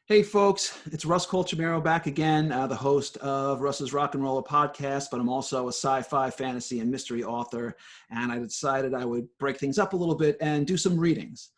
Hey folks, it's Russ Colchamiro back again, the host of Russ's Rock and Roller podcast, but I'm also a sci-fi, fantasy, and mystery author, and I decided I would break things up a little bit and do some readings.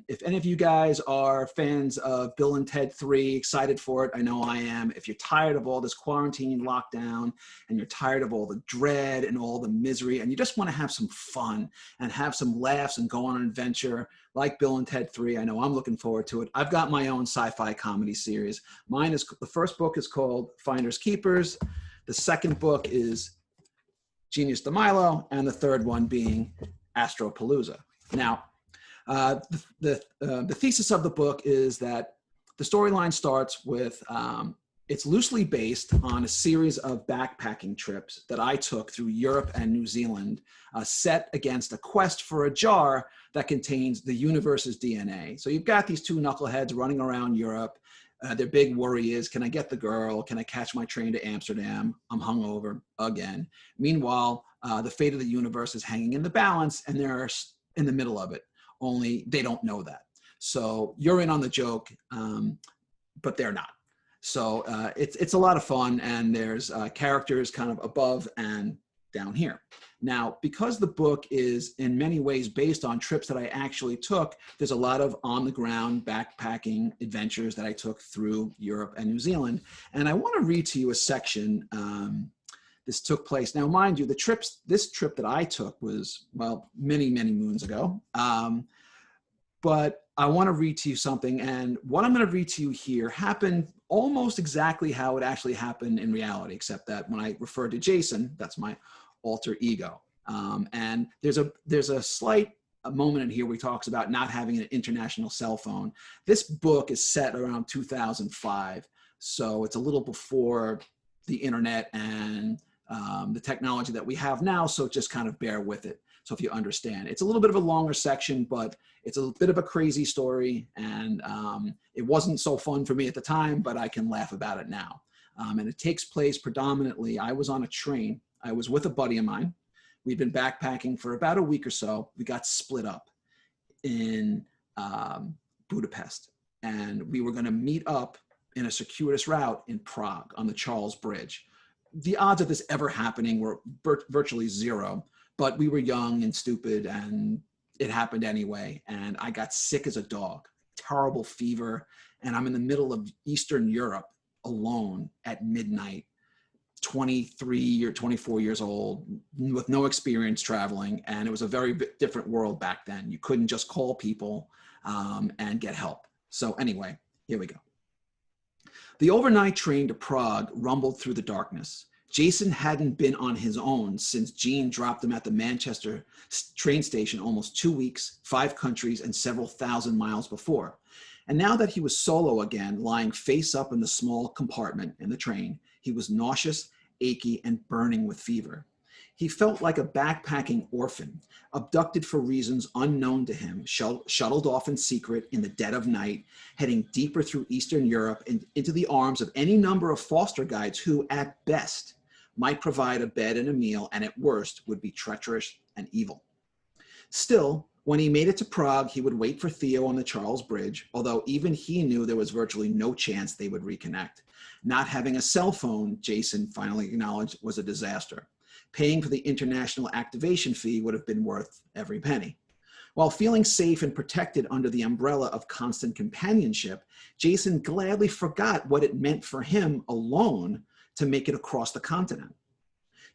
If any of you guys are fans of Bill and Ted 3, excited for it, I know I am. If you're tired of all this quarantine lockdown and you're tired of all the dread and all the misery and you just want to have some fun and have some laughs and go on an adventure like Bill and Ted 3, I know I'm looking forward to it. I've got my own sci-fi comedy series. The first book is called Finders Keepers. The second book is Genius de Milo, and the third one being Astropalooza. Now, the thesis of the book is that the storyline starts with, it's loosely based on a series of backpacking trips that I took through Europe and New Zealand, set against a quest for a jar that contains the universe's DNA. So you've got these two knuckleheads running around Europe. Their big worry is, can I get the girl? Can I catch my train to Amsterdam? I'm hungover again. Meanwhile, the fate of the universe is hanging in the balance, and they're in the middle of it. Only they don't know that. So you're in on the joke, but they're not. So it's a lot of fun, and there's characters kind of above and down here. Now, because the book is in many ways based on trips that I actually took, there's a lot of on-the-ground backpacking adventures that I took through Europe and New Zealand. And I want to read to you a section. This took place. Now, mind you, this trip that I took was, well, many, many moons ago. But I want to read to you something. And what I'm going to read to you here happened almost exactly how it actually happened in reality, except that when I refer to Jason, that's my alter ego. And there's a slight moment in here where he talks about not having an international cell phone. This book is set around 2005. So it's a little before the internet and the technology that we have now, so just kind of bear with it. So if you understand, it's a little bit of a longer section, but it's a bit of a crazy story, and it wasn't so fun for me at the time, but I can laugh about it now. And it takes place predominantly, I was on a train. I was with a buddy of mine. We'd been backpacking for about a week or so. We got split up in Budapest, and we were going to meet up in a circuitous route in Prague on the Charles Bridge. The odds of this ever happening were virtually zero, but we were young and stupid, and it happened anyway. And I got sick as a dog, terrible fever, and I'm in the middle of Eastern Europe alone at midnight, 23 or 24 years old, with no experience traveling. And it was a very different world back then. You couldn't just call people and get help. So anyway, here we go. The overnight train to Prague rumbled through the darkness. Jason hadn't been on his own since Jean dropped him at the Manchester train station almost 2 weeks, 5 countries, and several thousand miles before. And now that he was solo again, lying face up in the small compartment in the train, he was nauseous, achy, and burning with fever. He felt like a backpacking orphan, abducted for reasons unknown to him, shuttled off in secret in the dead of night, heading deeper through Eastern Europe and into the arms of any number of foster guides who, at best, might provide a bed and a meal, and at worst would be treacherous and evil. Still, when he made it to Prague, he would wait for Theo on the Charles Bridge, although even he knew there was virtually no chance they would reconnect. Not having a cell phone, Jason finally acknowledged, was a disaster. Paying for the international activation fee would have been worth every penny. While feeling safe and protected under the umbrella of constant companionship, Jason gladly forgot what it meant for him alone to make it across the continent.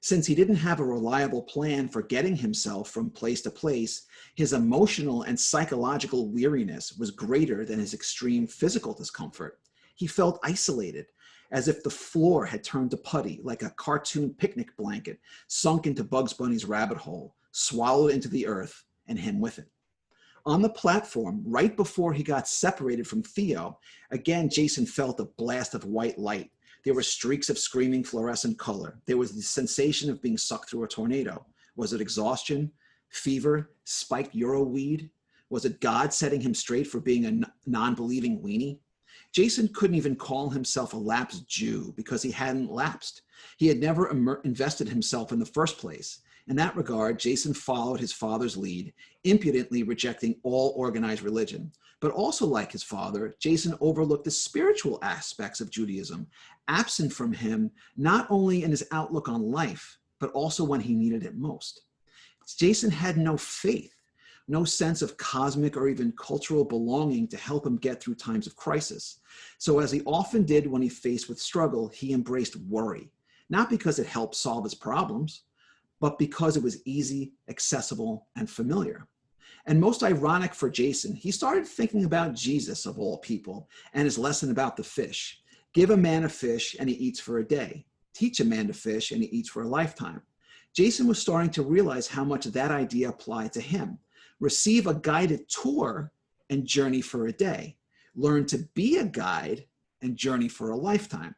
Since he didn't have a reliable plan for getting himself from place to place, his emotional and psychological weariness was greater than his extreme physical discomfort. He felt isolated, as if the floor had turned to putty, like a cartoon picnic blanket, sunk into Bugs Bunny's rabbit hole, swallowed into the earth, and him with it. On the platform, right before he got separated from Theo, again Jason felt a blast of white light. There were streaks of screaming fluorescent color. There was the sensation of being sucked through a tornado. Was it exhaustion, fever, spiked Euroweed? Was it God setting him straight for being a non-believing weenie? Jason couldn't even call himself a lapsed Jew because he hadn't lapsed. He had never invested himself in the first place. In that regard, Jason followed his father's lead, impudently rejecting all organized religion. But also like his father, Jason overlooked the spiritual aspects of Judaism, absent from him not only in his outlook on life, but also when he needed it most. Jason had no faith, no sense of cosmic or even cultural belonging to help him get through times of crisis. So as he often did when he faced with struggle, he embraced worry, not because it helped solve his problems, but because it was easy, accessible, and familiar. And most ironic for Jason, he started thinking about Jesus of all people and his lesson about the fish. Give a man a fish and he eats for a day. Teach a man to fish and he eats for a lifetime. Jason was starting to realize how much that idea applied to him. Receive a guided tour and journey for a day. Learn to be a guide and journey for a lifetime.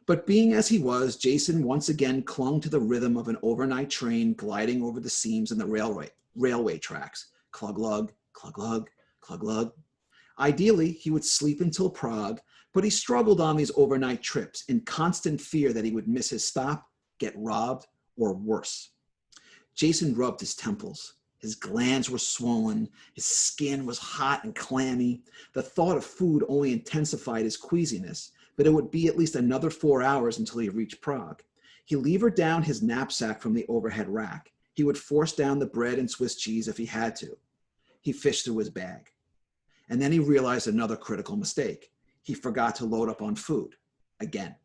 But being as he was, Jason once again clung to the rhythm of an overnight train gliding over the seams in the railway tracks. Clug-lug, clug-lug, clug-lug. Ideally, he would sleep until Prague, but he struggled on these overnight trips in constant fear that he would miss his stop, get robbed, or worse. Jason rubbed his temples. His glands were swollen. His skin was hot and clammy. The thought of food only intensified his queasiness, but it would be at least another 4 hours until he reached Prague. He levered down his knapsack from the overhead rack. He would force down the bread and Swiss cheese if he had to. He fished through his bag. And then he realized another critical mistake. He forgot to load up on food. Again.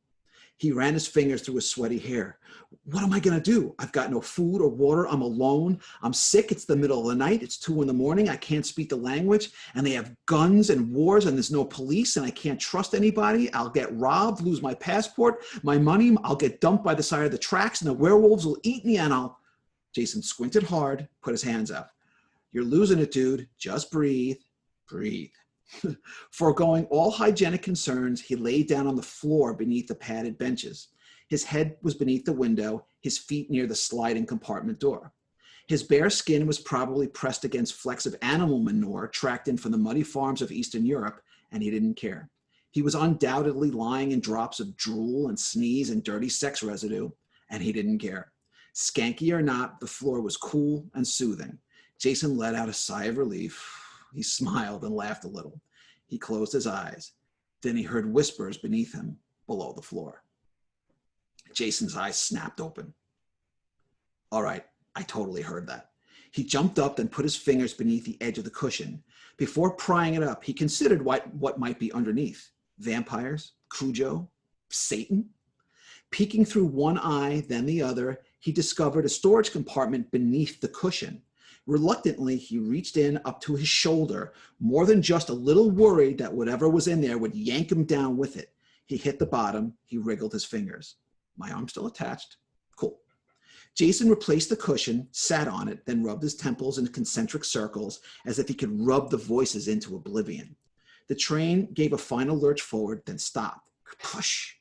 He ran his fingers through his sweaty hair. What am I going to do? I've got no food or water. I'm alone. I'm sick. It's the middle of the night. It's 2 a.m. I can't speak the language. And they have guns and wars and there's no police and I can't trust anybody. I'll get robbed, lose my passport, my money. I'll get dumped by the side of the tracks and the werewolves will eat me and I'll... Jason squinted hard, put his hands up. You're losing it, dude. Just breathe. Breathe. Foregoing all hygienic concerns, he lay down on the floor beneath the padded benches. His head was beneath the window, his feet near the sliding compartment door. His bare skin was probably pressed against flecks of animal manure tracked in from the muddy farms of Eastern Europe, and he didn't care. He was undoubtedly lying in drops of drool and sneeze and dirty sex residue, and he didn't care. Skanky or not, the floor was cool and soothing. Jason let out a sigh of relief. He smiled and laughed a little. He closed his eyes. Then he heard whispers beneath him, below the floor. Jason's eyes snapped open. All right, I totally heard that. He jumped up and put his fingers beneath the edge of the cushion. Before prying it up, he considered what might be underneath. Vampires? Cujo? Satan? Peeking through one eye, then the other, he discovered a storage compartment beneath the cushion. Reluctantly, he reached in up to his shoulder, more than just a little worried that whatever was in there would yank him down with it. He hit the bottom. He wriggled his fingers. My arm's still attached. Cool. Jason replaced the cushion, sat on it, then rubbed his temples in concentric circles as if he could rub the voices into oblivion. The train gave a final lurch forward, then stopped. Push.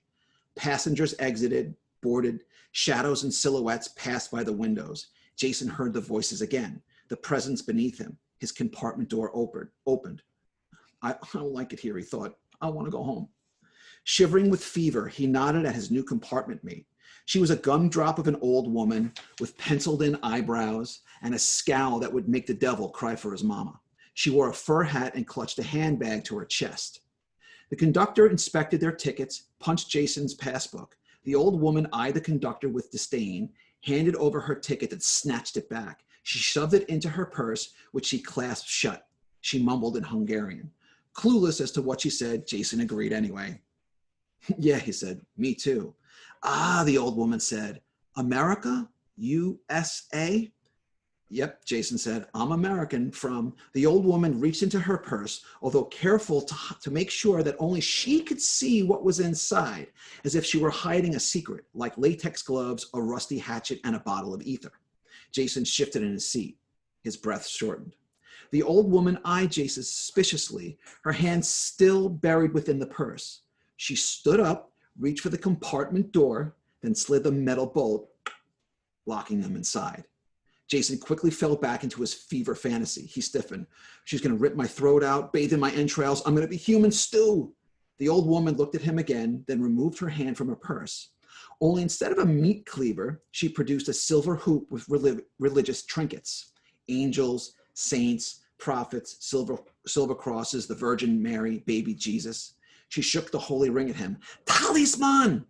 Passengers exited, boarded. Shadows and silhouettes passed by the windows. Jason heard the voices again. The presence beneath him. His compartment door opened. I don't like it here, he thought. I want to go home. Shivering with fever, he nodded at his new compartment mate. She was a gumdrop of an old woman with penciled-in eyebrows and a scowl that would make the devil cry for his mama. She wore a fur hat and clutched a handbag to her chest. The conductor inspected their tickets, punched Jason's passbook. The old woman eyed the conductor with disdain, handed over her ticket and snatched it back. She shoved it into her purse, which she clasped shut. She mumbled in Hungarian. Clueless as to what she said, Jason agreed anyway. Yeah, he said, me too. Ah, the old woman said, America? USA? Yep, Jason said, I'm American from... The old woman reached into her purse, although careful to make sure that only she could see what was inside, as if she were hiding a secret, like latex gloves, a rusty hatchet, and a bottle of ether. Jason shifted in his seat. His breath shortened. The old woman eyed Jason suspiciously, her hands still buried within the purse. She stood up, reached for the compartment door, then slid the metal bolt, locking them inside. Jason quickly fell back into his fever fantasy. He stiffened. She's going to rip my throat out, bathe in my entrails. I'm going to be human stew. The old woman looked at him again, then removed her hand from her purse. Only instead of a meat cleaver, she produced a silver hoop with religious trinkets. Angels, saints, prophets, silver crosses, the Virgin Mary, baby Jesus. She shook the holy ring at him. Talisman!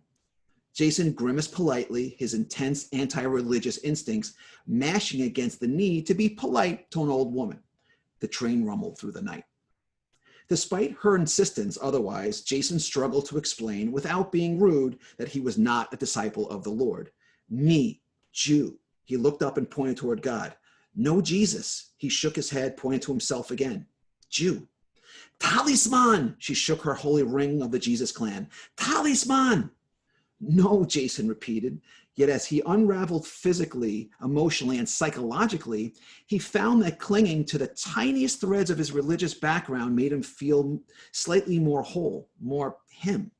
Jason grimaced politely, his intense anti-religious instincts mashing against the need to be polite to an old woman. The train rumbled through the night. Despite her insistence otherwise, Jason struggled to explain, without being rude, that he was not a disciple of the Lord. Me, Jew. He looked up and pointed toward God. No Jesus. He shook his head, pointing to himself again. Jew. Talisman! She shook her holy ring of the Jesus clan. Talisman! No, Jason repeated. Yet as he unraveled physically, emotionally, and psychologically, he found that clinging to the tiniest threads of his religious background made him feel slightly more whole, more him.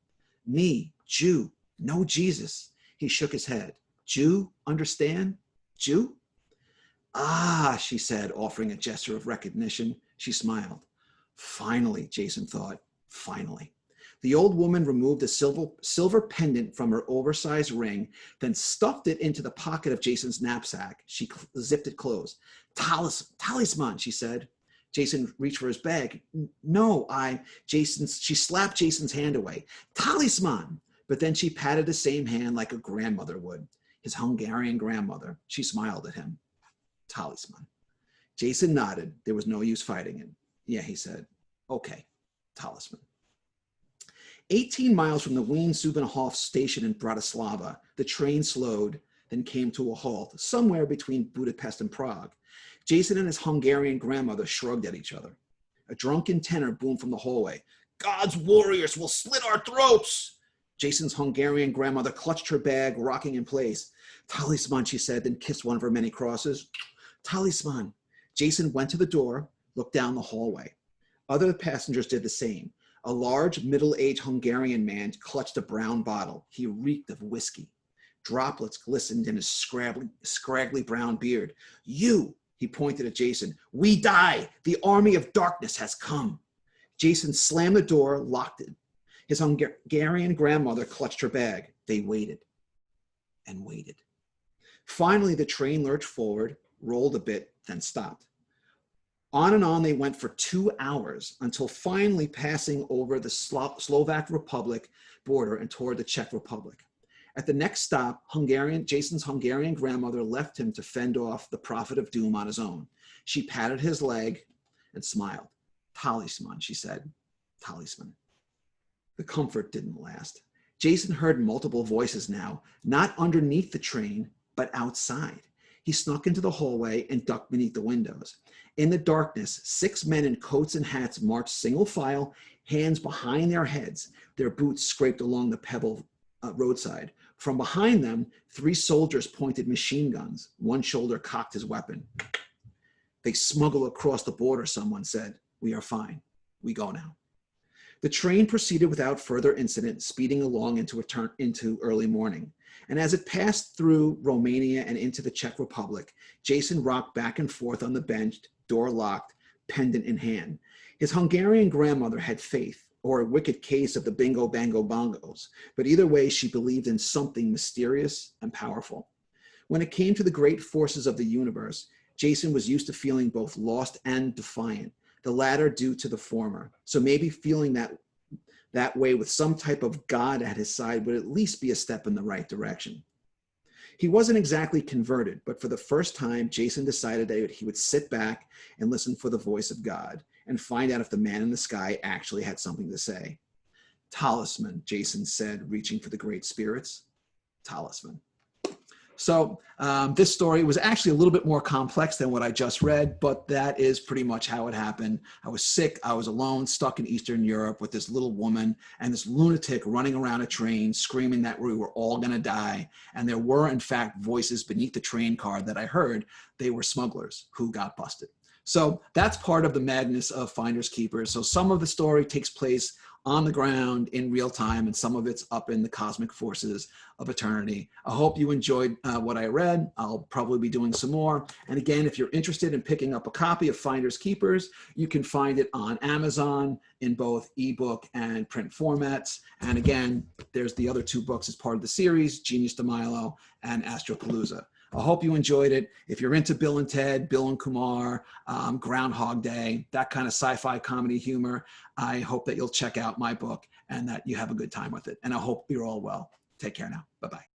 Me, Jew, no Jesus. He shook his head. Jew, understand? Jew? Ah, she said, offering a gesture of recognition. She smiled. Finally, Jason thought, finally. The old woman removed a silver pendant from her oversized ring, then stuffed it into the pocket of Jason's knapsack. She zipped it closed. Talisman, she said. Jason reached for his bag. No, she slapped Jason's hand away. Talisman! But then she patted the same hand like a grandmother would, his Hungarian grandmother. She smiled at him. Talisman. Jason nodded. There was no use fighting him. Yeah, he said. Okay, Talisman. 18 miles from the Wien-Subenhof station in Bratislava, the train slowed, then came to a halt, somewhere between Budapest and Prague. Jason and his Hungarian grandmother shrugged at each other. A drunken tenor boomed from the hallway. God's warriors will slit our throats! Jason's Hungarian grandmother clutched her bag, rocking in place. Talisman, she said, then kissed one of her many crosses. Talisman. Jason went to the door, looked down the hallway. Other passengers did the same. A large, middle-aged Hungarian man clutched a brown bottle. He reeked of whiskey. Droplets glistened in his scraggly brown beard. You, he pointed at Jason. We die. The army of darkness has come. Jason slammed the door, locked it. His Hungarian grandmother clutched her bag. They waited and waited. Finally, the train lurched forward, rolled a bit, then stopped. On and on they went for 2 hours until finally passing over the Slovak Republic border and toward the Czech Republic. At the next stop, Jason's Hungarian grandmother left him to fend off the prophet of doom on his own. She patted his leg and smiled. Talisman, she said. Talisman. The comfort didn't last. Jason heard multiple voices now, not underneath the train, but outside. He snuck into the hallway and ducked beneath the windows. In the darkness, 6 men in coats and hats marched single file, hands behind their heads. Their boots scraped along the pebble roadside. From behind them, 3 soldiers pointed machine guns. One shoulder cocked his weapon. They smuggle across the border, someone said. We are fine. We go now. The train proceeded without further incident, speeding along into early morning. And as it passed through Romania and into the Czech Republic, Jason rocked back and forth on the bench, door locked, pendant in hand. His Hungarian grandmother had faith, or a wicked case of the bingo bango bongos, but either way she believed in something mysterious and powerful. When it came to the great forces of the universe, Jason was used to feeling both lost and defiant, the latter due to the former. So maybe feeling that way with some type of God at his side would at least be a step in the right direction. He wasn't exactly converted, but for the first time, Jason decided that he would sit back and listen for the voice of God and find out if the man in the sky actually had something to say. Talisman, Jason said, reaching for the great spirits. Talisman. So this story was actually a little bit more complex than what I just read, but that is pretty much how it happened. I was sick. I was alone, stuck in Eastern Europe with this little woman and this lunatic running around a train screaming that we were all going to die. And there were, in fact, voices beneath the train car that I heard. They were smugglers who got busted. So that's part of the madness of Finders Keepers. So some of the story takes place on the ground in real time, and some of it's up in the cosmic forces of eternity. I hope you enjoyed what I read. I'll probably be doing some more. And again, if you're interested in picking up a copy of Finders Keepers, you can find it on Amazon in both ebook and print formats. And again, there's the other 2 books as part of the series, Genius de Milo and Astropalooza. I hope you enjoyed it. If you're into Bill and Ted, Bill and Kumar, Groundhog Day, that kind of sci-fi comedy humor, I hope that you'll check out my book and that you have a good time with it. And I hope you're all well. Take care now. Bye-bye.